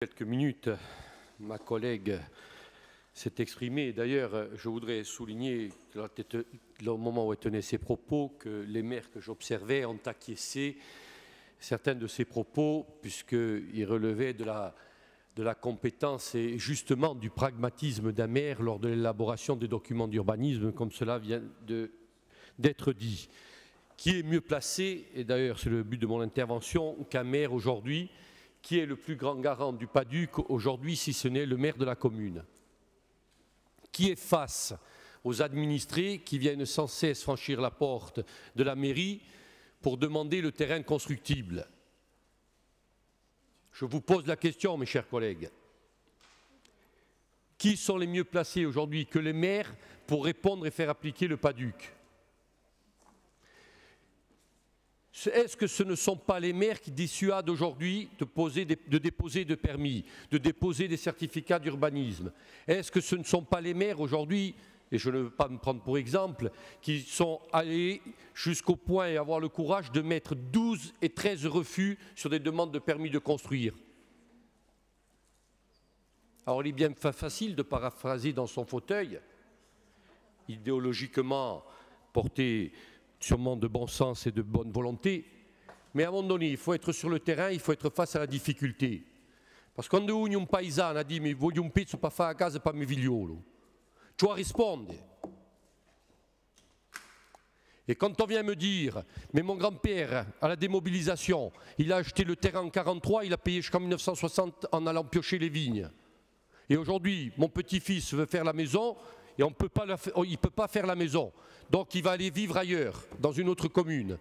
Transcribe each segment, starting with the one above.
Quelques minutes, ma collègue s'est exprimée. D'ailleurs, je voudrais souligner, au moment où elle tenait ses propos, que les maires que j'observais ont acquiescé certains de ses propos, puisqu'ils relevaient de la compétence et justement du pragmatisme d'un maire lors de l'élaboration des documents d'urbanisme, comme cela vient d'être dit. Qui est mieux placé, et d'ailleurs c'est le but de mon intervention, qu'un maire aujourd'hui, qui est le plus grand garant du PADUC aujourd'hui, si ce n'est le maire de la commune, qui est face aux administrés qui viennent sans cesse franchir la porte de la mairie pour demander le terrain constructible. Je vous pose la question, mes chers collègues. Qui sont les mieux placés aujourd'hui que les maires pour répondre et faire appliquer le PADUC? Est-ce que ce ne sont pas les maires qui dissuadent aujourd'hui de déposer des permis, de déposer des certificats d'urbanisme? Est-ce que ce ne sont pas les maires aujourd'hui, et je ne veux pas me prendre pour exemple, qui sont allés jusqu'au point et avoir le courage de mettre 12 et 13 refus sur des demandes de permis de construire? Alors il est bien facile de paraphraser dans son fauteuil, idéologiquement porté sûrement de bon sens et de bonne volonté, mais à un moment donné, il faut être sur le terrain, il faut être face à la difficulté. Parce que quando un paesano a dit « mi voglio un pezzo per fare a casa per mio figliolo », tu dois répondre. Et quand on vient me dire « mais mon grand-père, à la démobilisation, il a acheté le terrain en 1943, il a payé jusqu'en 1960 en allant piocher les vignes. Et aujourd'hui, mon petit-fils veut faire la maison, et il ne peut pas faire la maison. Donc il va aller vivre ailleurs, dans une autre commune.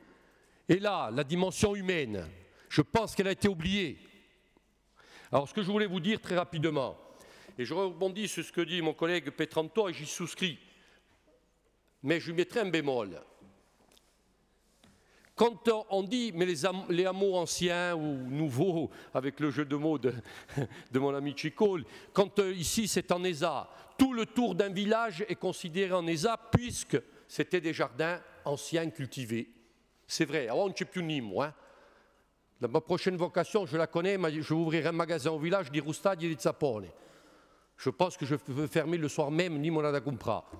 Et là, la dimension humaine, je pense qu'elle a été oubliée. Alors ce que je voulais vous dire très rapidement, et je rebondis sur ce que dit mon collègue Petranto, et j'y souscris, mais je lui mettrai un bémol. Quand on dit, mais les hameaux anciens ou nouveaux, avec le jeu de mots de mon ami Chico, quand ici c'est en ESA, tout le tour d'un village est considéré en ESA puisque c'était des jardins anciens cultivés. C'est vrai, alors on ne sait plus ni moi. Ma prochaine vocation, je la connais, je vais ouvrir un magasin au village di Rustaggi e di Zappone. Je pense que je veux fermer le soir même ni monada compra,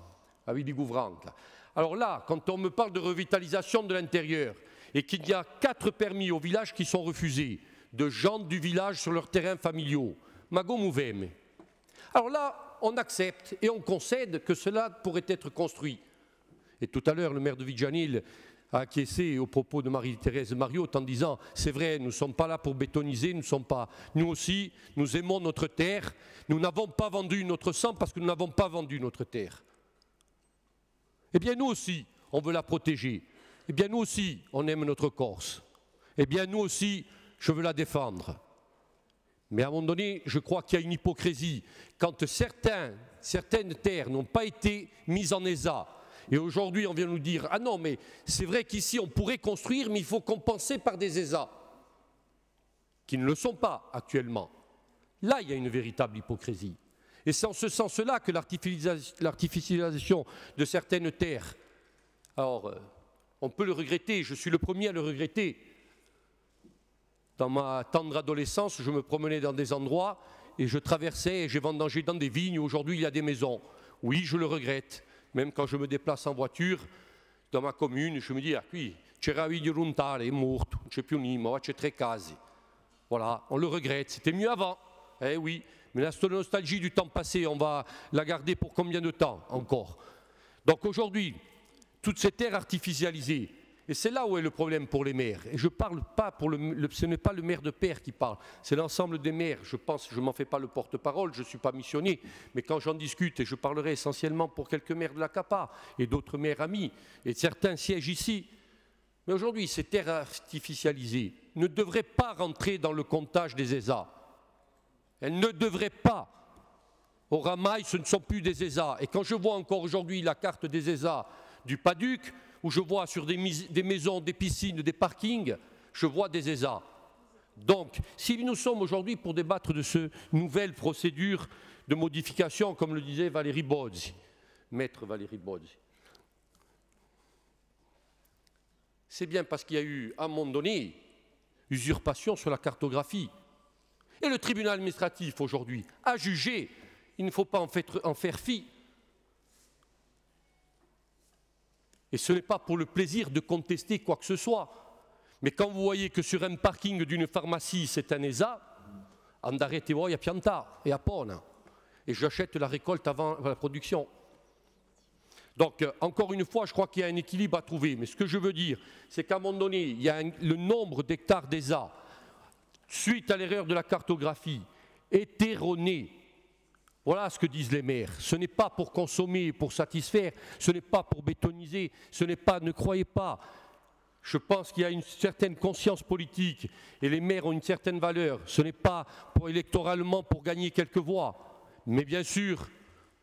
avec des gouvrantes. Alors là, quand on me parle de revitalisation de l'intérieur, et qu'il y a 4 permis au village qui sont refusés, de gens du village sur leurs terrains familiaux, mago mouvem. Alors là, on accepte et on concède que cela pourrait être construit. Et tout à l'heure, le maire de Viganil a acquiescé aux propos de Marie-Thérèse Mariotte en disant « c'est vrai, nous ne sommes pas là pour bétoniser, nous aussi, nous aimons notre terre, nous n'avons pas vendu notre sang parce que nous n'avons pas vendu notre terre. » Eh bien, nous aussi, on veut la protéger. Eh bien, nous aussi, on aime notre Corse. Eh bien, nous aussi, je veux la défendre. Mais à un moment donné, je crois qu'il y a une hypocrisie. Quand certaines terres n'ont pas été mises en ESA, et aujourd'hui, on vient nous dire « ah non, mais c'est vrai qu'ici, on pourrait construire, mais il faut compenser par des ESA » qui ne le sont pas actuellement. Là, il y a une véritable hypocrisie. Et c'est en ce sens-là que l'artificialisation de certaines terres, alors on peut le regretter, je suis le premier à le regretter. Dans ma tendre adolescence, je me promenais dans des endroits et je traversais et j'ai vendangé dans des vignes. Aujourd'hui, il y a des maisons. Oui, je le regrette. Même quand je me déplace en voiture dans ma commune, je me dis, ah oui, c'era vigno runtale, è morto, non c'è più niente, c'è 3 case. Voilà, on le regrette, c'était mieux avant. Eh oui, mais la nostalgie du temps passé, on va la garder pour combien de temps encore? Donc aujourd'hui, toutes ces terres artificialisées, et c'est là où est le problème pour les maires. Et je parle pas ce n'est pas le maire de Père qui parle, c'est l'ensemble des maires. Je pense, je ne m'en fais pas le porte-parole, je ne suis pas missionné, mais quand j'en discute, et je parlerai essentiellement pour quelques maires de la CAPA et d'autres maires amis, et certains siègent ici, mais aujourd'hui, ces terres artificialisées ne devraient pas rentrer dans le comptage des ESA. Elles ne devraient pas. Au Ramail, ce ne sont plus des ESA. Et quand je vois encore aujourd'hui la carte des ESA du PADUC, où je vois sur des maisons, des piscines, des parkings, je vois des ESA. Donc, si nous sommes aujourd'hui pour débattre de cette nouvelle procédure de modification, comme le disait Valérie Bozzi, maître Valérie Bozzi, c'est bien parce qu'il y a eu, à un moment donné, usurpation sur la cartographie. Et le tribunal administratif, aujourd'hui, a jugé. Il ne faut pas en faire fi. Et ce n'est pas pour le plaisir de contester quoi que ce soit. Mais quand vous voyez que sur un parking d'une pharmacie, c'est un ESA, andrete voi a pianta et a pona. Et j'achète la récolte avant la production. Donc, encore une fois, je crois qu'il y a un équilibre à trouver. Mais ce que je veux dire, c'est qu'à un moment donné, il y a le nombre d'hectares d'ESA, suite à l'erreur de la cartographie, est erroné. Voilà ce que disent les maires. Ce n'est pas pour consommer, pour satisfaire, ce n'est pas pour bétoniser, ce n'est pas, ne croyez pas. Je pense qu'il y a une certaine conscience politique et les maires ont une certaine valeur. Ce n'est pas électoralement pour gagner quelques voix. Mais bien sûr,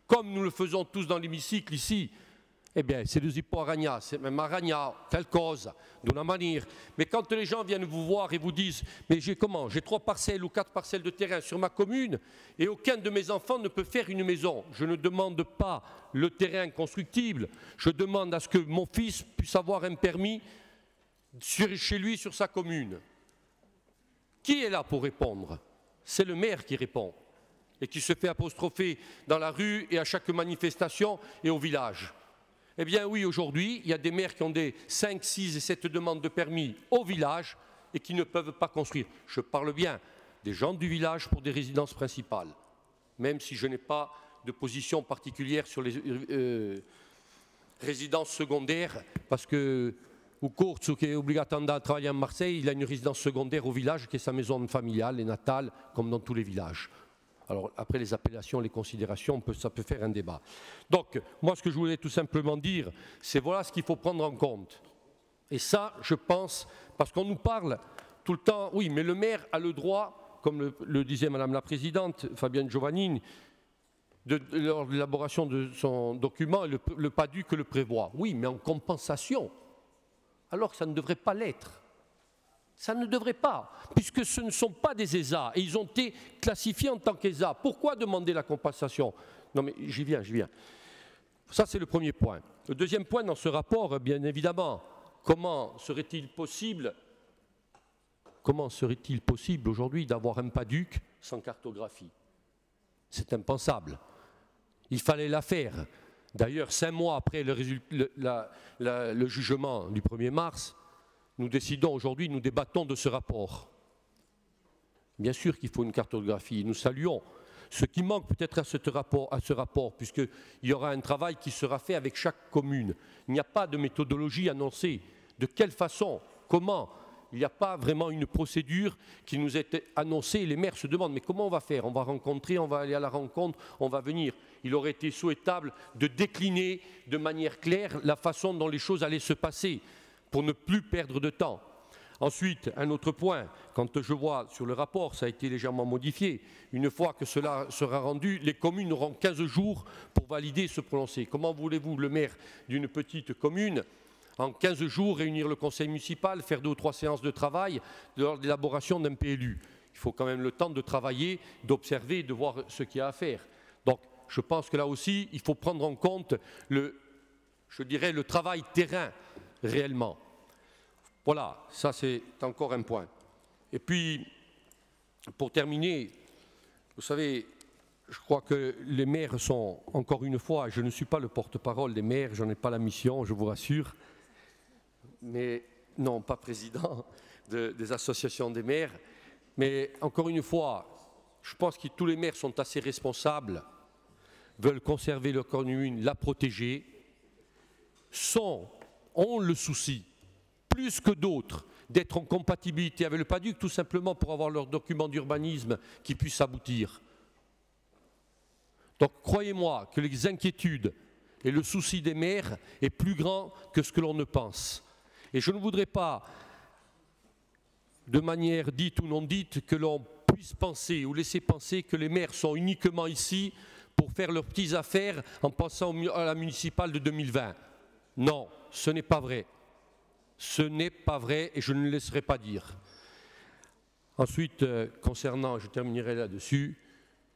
comme nous le faisons tous dans l'hémicycle ici, eh bien, c'est le Zippo Aragna, c'est même Aragna, qualcosa, d'une manière. Mais quand les gens viennent vous voir et vous disent « Mais j'ai 3 parcelles ou 4 parcelles de terrain sur ma commune et aucun de mes enfants ne peut faire une maison. Je ne demande pas le terrain constructible, je demande à ce que mon fils puisse avoir un permis chez lui, sur sa commune. » Qui est là pour répondre? C'est le maire qui répond et qui se fait apostropher dans la rue et à chaque manifestation et au village. Eh bien oui, aujourd'hui, il y a des maires qui ont des 5, 6 et 7 demandes de permis au village et qui ne peuvent pas construire. Je parle bien des gens du village pour des résidences principales, même si je n'ai pas de position particulière sur les résidences secondaires, parce que Ucorzu, qui est obligatoire de travailler à Marseille, il a une résidence secondaire au village qui est sa maison familiale et natale, comme dans tous les villages. Alors après les appellations, les considérations, ça peut faire un débat. Donc moi ce que je voulais tout simplement dire, c'est voilà ce qu'il faut prendre en compte. Et ça, je pense, parce qu'on nous parle tout le temps, oui, mais le maire a le droit, comme le disait Madame la Présidente, Fabienne Giovannini, de l'élaboration de son document, le PADUC le prévoit. Oui, mais en compensation, alors que ça ne devrait pas l'être. Ça ne devrait pas, puisque ce ne sont pas des ESA, et ils ont été classifiés en tant qu'ESA. Pourquoi demander la compensation? Non mais j'y viens. Ça c'est le premier point. Le deuxième point dans ce rapport, bien évidemment, comment serait-il possible aujourd'hui d'avoir un PADUC sans cartographie? C'est impensable. Il fallait la faire. D'ailleurs, 5 mois après le jugement du 1er mars, nous décidons aujourd'hui, nous débattons de ce rapport. Bien sûr qu'il faut une cartographie, nous saluons. Ce qui manque peut-être à ce rapport, puisqu'il y aura un travail qui sera fait avec chaque commune. Il n'y a pas de méthodologie annoncée. De quelle façon? Comment? Il n'y a pas vraiment une procédure qui nous est annoncée. Les maires se demandent, mais comment on va faire? On va rencontrer, on va aller à la rencontre, on va venir. Il aurait été souhaitable de décliner de manière claire la façon dont les choses allaient se passer, pour ne plus perdre de temps. Ensuite, un autre point, quand je vois sur le rapport, ça a été légèrement modifié, une fois que cela sera rendu, les communes auront 15 jours pour valider, se prononcer. Comment voulez-vous, le maire d'une petite commune, en 15 jours, réunir le conseil municipal, faire 2 ou 3 séances de travail lors de l'élaboration d'un PLU? Il faut quand même le temps de travailler, d'observer, de voir ce qu'il y a à faire. Donc, je pense que là aussi, il faut prendre en compte le travail terrain, réellement. Voilà, ça c'est encore un point. Et puis, pour terminer, vous savez, je crois que les maires sont, encore une fois, je ne suis pas le porte-parole des maires, je n'en ai pas la mission, je vous rassure, mais non, pas président des associations des maires, mais encore une fois, je pense que tous les maires sont assez responsables, veulent conserver leur commune, la protéger, ont le souci, plus que d'autres, d'être en compatibilité avec le PADUC, tout simplement pour avoir leur document d'urbanisme qui puisse aboutir. Donc croyez-moi que les inquiétudes et le souci des maires est plus grand que ce que l'on ne pense. Et je ne voudrais pas, de manière dite ou non dite, que l'on puisse penser ou laisser penser que les maires sont uniquement ici pour faire leurs petites affaires en pensant à la municipale de 2020. Non, ce n'est pas vrai. Ce n'est pas vrai et je ne le laisserai pas dire. Ensuite, concernant, je terminerai là-dessus,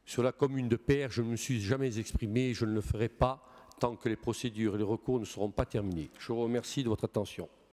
sur la commune de Peyre, je ne me suis jamais exprimé et je ne le ferai pas tant que les procédures et les recours ne seront pas terminés. Je vous remercie de votre attention.